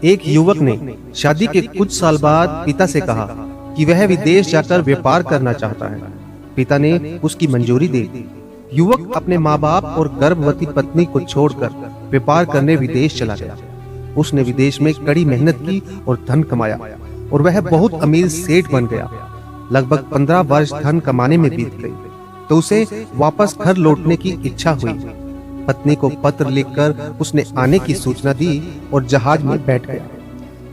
एक युवक ने शादी के कुछ साल बाद पिता से कहा कि वह विदेश जाकर व्यापार करना चाहता है। पिता ने उसकी मंजूरी दे दी। युवक अपने माँ बाप और गर्भवती पत्नी को छोड़कर व्यापार करने विदेश चला गया। उसने विदेश में कड़ी मेहनत की और धन कमाया और वह बहुत अमीर सेठ बन गया। लगभग 15 वर्ष धन कमाने में बीत गई तो उसे वापस घर लौटने की इच्छा हुई। पत्नी को पत्र लिखकर उसने आने की सूचना दी और जहाज में बैठ गया।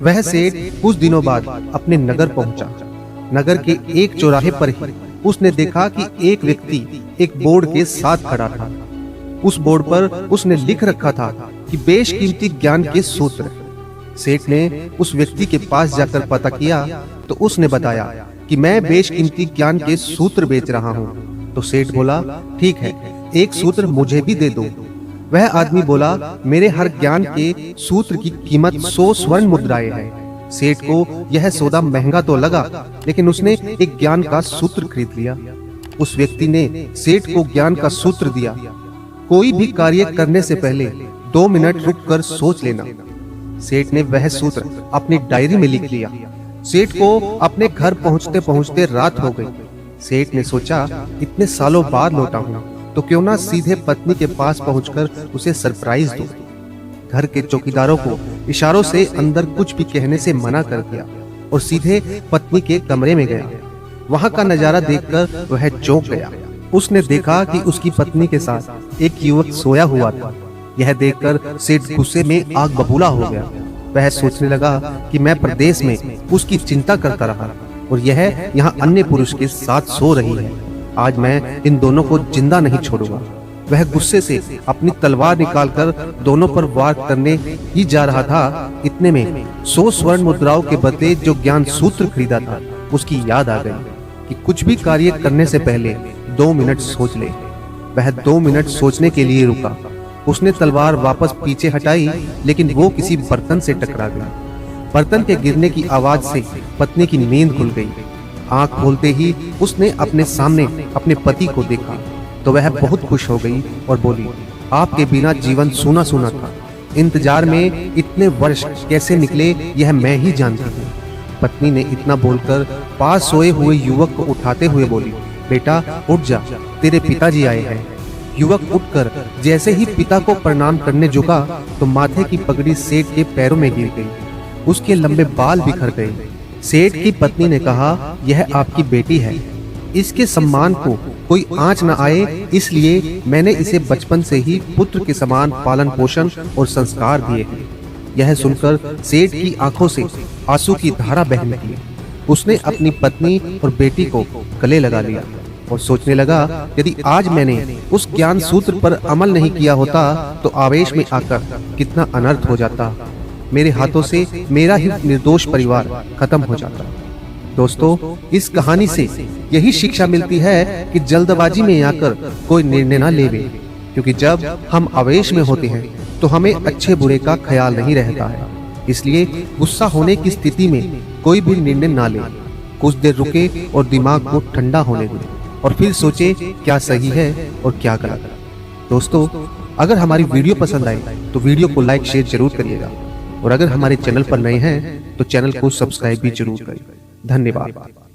वह सेठ कुछ दिनों बाद अपने नगर पहुंचा। नगर के एक चौराहे पर ही उसने देखा कि एक व्यक्ति एक बोर्ड के साथ खड़ा था। उस बोर्ड पर उसने लिख रखा था कि बेशकीमती ज्ञान के सूत्र। सेठ ने उस व्यक्ति के पास जाकर पता किया तो उसने बताया कि मैं बेशकीमती ज्ञान के सूत्र बेच रहा हूँ। तो सेठ बोला, ठीक है, एक सूत्र मुझे भी दे दो। वह आदमी बोला, मेरे हर ज्ञान के सूत्र की कीमत 100 स्वर्ण मुद्राएं है। सेठ को यह सौदा महंगा तो लगा, लेकिन उसने एक ज्ञान का सूत्र खरीद लिया। उस व्यक्ति ने सेठ को ज्ञान का सूत्र दिया, कोई भी कार्य करने से पहले 2 मिनट रुककर सोच लेना। सेठ ने वह सूत्र अपनी डायरी में लिख लिया। सेठ को अपने घर पहुंचते पहुंचते रात हो गई। सेठ ने सोचा, इतने सालों बाद लौटा हूं तो क्यों ना सीधे पत्नी के पास पहुंचकर उसे सरप्राइज दूं। घर के चौकीदारों को इशारों से अंदर कुछ भी कहने से मना कर दिया और सीधे पत्नी के कमरे में गया। वहां का नजारा देखकर वह चौंक गया। उसने देखा कि उसकी पत्नी के साथ एक युवक सोया हुआ था। यह देखकर सेठ गुस्से में आग बबूला हो गया। वह सोचने लगा कि मैं प्रदेश में उसकी चिंता करता रहा और यह यहाँ अन्य पुरुष के साथ सो रही है। आज मैं इन दोनों को जिंदा नहीं छोड़ूंगा। वह गुस्से से अपनी तलवार निकालकर दोनों पर वार करने ही जा रहा था। इतने में 100 स्वर्ण मुद्राओं के बदले जो ज्ञान सूत्र खरीदा था उसकी याद आ गई कि कुछ भी कार्य करने से पहले 2 मिनट सोच ले। वह 2 मिनट सोचने के लिए रुका। उसने तलवार वापस पीछे हटाई, लेकिन वो किसी बर्तन से टकरा गया। बर्तन के गिरने की आवाज से पत्नी की नींद खुल गई। आंख खोलते ही उसने अपने सामने अपने पति को देखा तो वह बहुत खुश हो गई और बोली, आपके बिना जीवन सूना सूना था। इंतजार में इतने वर्ष कैसे निकले यह मैं ही जानती हूँ। पत्नी ने इतना बोलकर पास सोए हुए युवक को उठाते हुए बोली, बेटा उठ जा, तेरे पिताजी आए हैं। युवक उठकर जैसे ही पिता को प्रणाम करने झुका तो माथे की पगड़ी सेठ के पैरों में गिर गई। उसके लंबे बाल बिखर गए। सेठ की पत्नी ने कहा, यह आपकी बेटी है, इसके सम्मान को कोई आंच न आए, इसलिए मैंने इसे बचपन से ही पुत्र के समान पालन पोषण और संस्कार दिए हैं। यह सुनकर सेठ की आंखों से आंसू की धारा बहने लगी। उसने अपनी पत्नी और बेटी को गले लगा लिया और सोचने लगा, यदि आज मैंने उस ज्ञान सूत्र पर अमल नहीं किया होता तो आवेश में आकर कितना अनर्थ हो जाता। मेरे हाथों से मेरा ही निर्दोष परिवार खत्म हो जाता। दोस्तों, इस कहानी से यही शिक्षा मिलती है कि जल्दबाजी में आकर कोई निर्णय न लेवे, क्योंकि जब हम आवेश में होते हैं तो हमें अच्छे बुरे का ख्याल नहीं रहता है। इसलिए गुस्सा होने की स्थिति में कोई भी निर्णय ना ले। कुछ देर रुके और दिमाग को ठंडा होने दें और फिर सोचे क्या सही है और क्या गलत। दोस्तों, अगर हमारी वीडियो पसंद आए तो वीडियो को लाइक शेयर जरूर करिएगा और अगर हमारे चैनल पर नए हैं तो चैनल को सब्सक्राइब भी जरूर करें। धन्यवाद।